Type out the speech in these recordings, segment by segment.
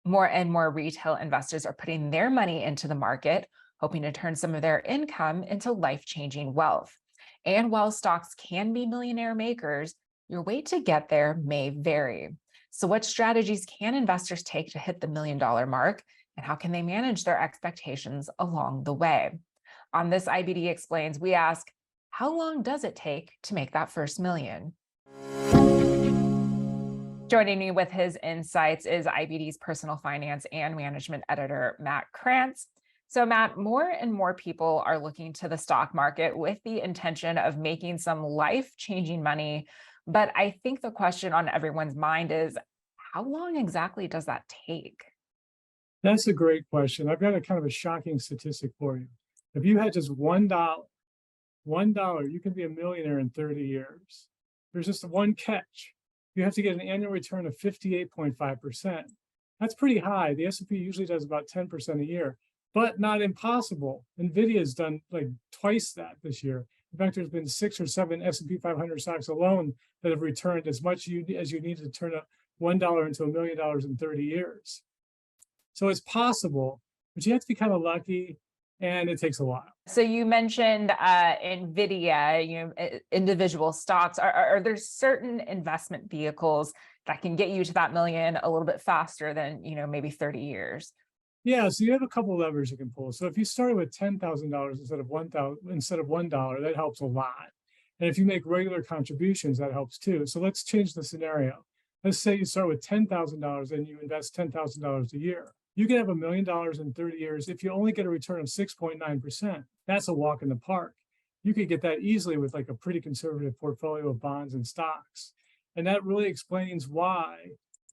More and more retail investors are putting their money into the market, hoping to turn some of their income into life-changing wealth. And while stocks can be millionaire makers, your way to get there may vary. So, what strategies can investors take to hit the $1 million mark? And how can they manage their expectations along the way? On this IBD Explains, we ask, how long does it take to make that first million? Joining me with his insights is IBD's personal finance and management editor, Matt Krantz. So, Matt, more and more people are looking to the stock market with the intention of making some life-changing money. But I think the question on everyone's mind is, how long exactly does that take? That's a great question. I've got a kind of a shocking statistic for you. If you had just $1, you can be a millionaire in 30 years. There's just one catch. You have to get an annual return of 58.5%. That's pretty high. The S&P usually does about 10% a year, but not impossible. NVIDIA's done like twice that this year. In fact, there's been 6 or 7 S&P 500 stocks alone that have returned as much as you need to turn a $1 into $1 million in 30 years. So it's possible, but you have to be kind of lucky, and it takes a while. So you mentioned NVIDIA, individual stocks. Are there certain investment vehicles that can get you to that million a little bit faster than, maybe 30 years? Yeah, so you have a couple levers you can pull. So if you started with $10,000 instead of $1, that helps a lot. And if you make regular contributions, that helps too. So let's change the scenario. Let's say you start with $10,000 and you invest $10,000 a year. You can have $1 million in 30 years if you only get a return of 6.9%. That's a walk in the park. You could get that easily with like a pretty conservative portfolio of bonds and stocks. And that really explains why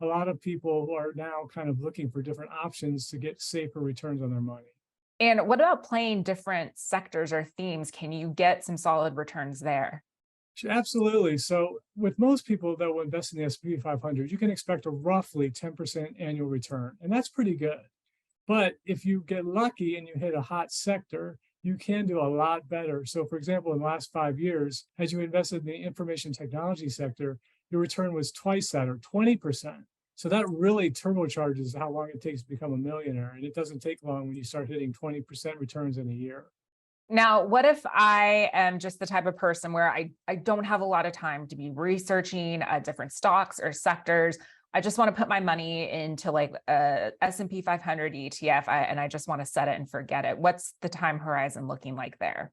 a lot of people are now kind of looking for different options to get safer returns on their money. And what about playing different sectors or themes? Can you get some solid returns there? Absolutely. So with most people that will invest in the S&P 500, you can expect a roughly 10% annual return, and that's pretty good. But if you get lucky and you hit a hot sector, you can do a lot better. So for example, in the last 5 years, as you invested in the information technology sector, your return was twice that, or 20%. So that really turbocharges how long it takes to become a millionaire. And it doesn't take long when you start hitting 20% returns in a year. Now, what if I am just the type of person where I don't have a lot of time to be researching different stocks or sectors? I just want to put my money into like a S&P 500 ETF and I just want to set it and forget it. What's the time horizon looking like there?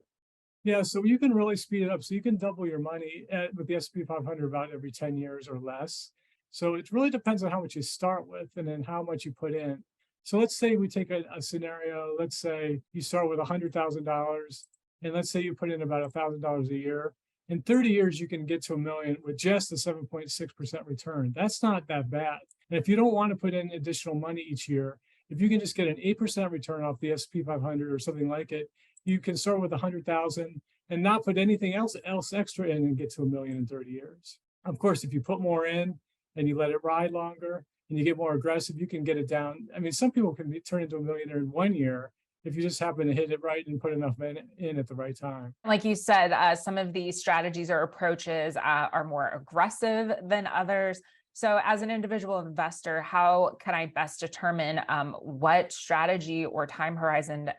Yeah, so you can really speed it up. So you can double your money with the S&P 500 about every 10 years or less. So it really depends on how much you start with and then how much you put in. So let's say we take a scenario. Let's say you start with $100,000, and let's say you put in about $1,000 a year. In 30 years, you can get to $1 million with just a 7.6% return. That's not that bad. And if you don't want to put in additional money each year, if you can just get an 8% return off the S&P 500 or something like it, you can start with 100,000 and not put anything else extra in and get to $1 million in 30 years. Of course, if you put more in and you let it ride longer, and you get more aggressive, you can get it down. I mean, some people can turn into a millionaire in 1 year if you just happen to hit it right and put enough in at the right time. Like you said, some of these strategies or approaches are more aggressive than others. So as an individual investor, how can I best determine what strategy or time horizon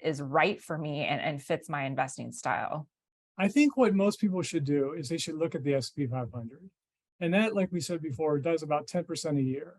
is right for me and fits my investing style? I think what most people should do is they should look at the S&P 500. And that, like we said before, does about 10% a year.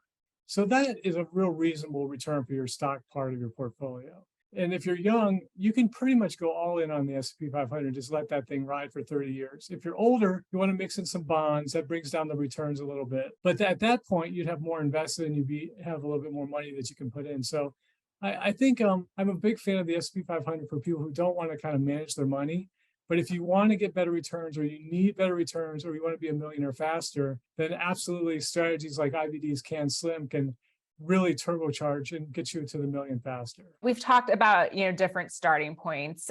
So that is a real reasonable return for your stock part of your portfolio. And if you're young, you can pretty much go all in on the S&P 500, just let that thing ride for 30 years. If you're older, you want to mix in some bonds. That brings down the returns a little bit. But at that point, you'd have more invested and have a little bit more money that you can put in. So I think I'm a big fan of the S&P 500 for people who don't want to kind of manage their money. But if you want to get better returns or you need better returns or you want to be a millionaire faster, then absolutely strategies like IBD's Can Slim can really turbocharge and get you to the million faster. We've talked about, different starting points,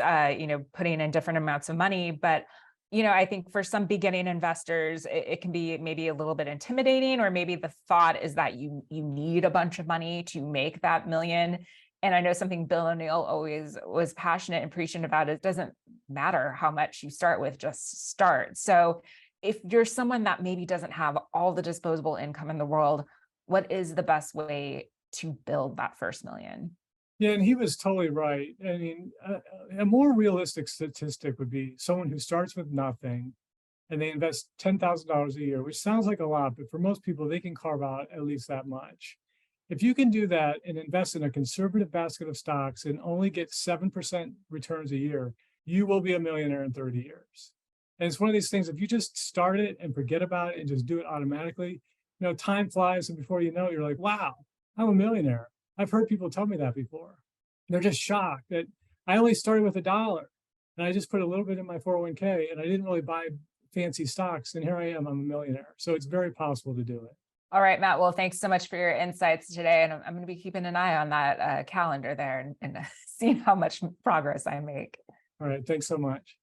putting in different amounts of money, but I think for some beginning investors, it can be maybe a little bit intimidating, or maybe the thought is that you need a bunch of money to make that million. And I know something Bill O'Neill always was passionate and preaching about. It doesn't matter how much you start with, just start. So if you're someone that maybe doesn't have all the disposable income in the world, what is the best way to build that first million. Yeah, and he was totally right. I mean, a more realistic statistic would be someone who starts with nothing and they invest $10,000 a year, which sounds like a lot, but for most people, they can carve out at least that much. If you can do that and invest in a conservative basket of stocks and only get 7% returns a year, you will be a millionaire in 30 years. And it's one of these things, if you just start it and forget about it and just do it automatically, time flies. And before you know it, you're like, wow, I'm a millionaire. I've heard people tell me that before. They're just shocked that I only started with $1 and I just put a little bit in my 401k and I didn't really buy fancy stocks. And here I am, I'm a millionaire. So it's very possible to do it. All right, Matt. Well, thanks so much for your insights today. And I'm going to be keeping an eye on that calendar there and seeing how much progress I make. All right. Thanks so much.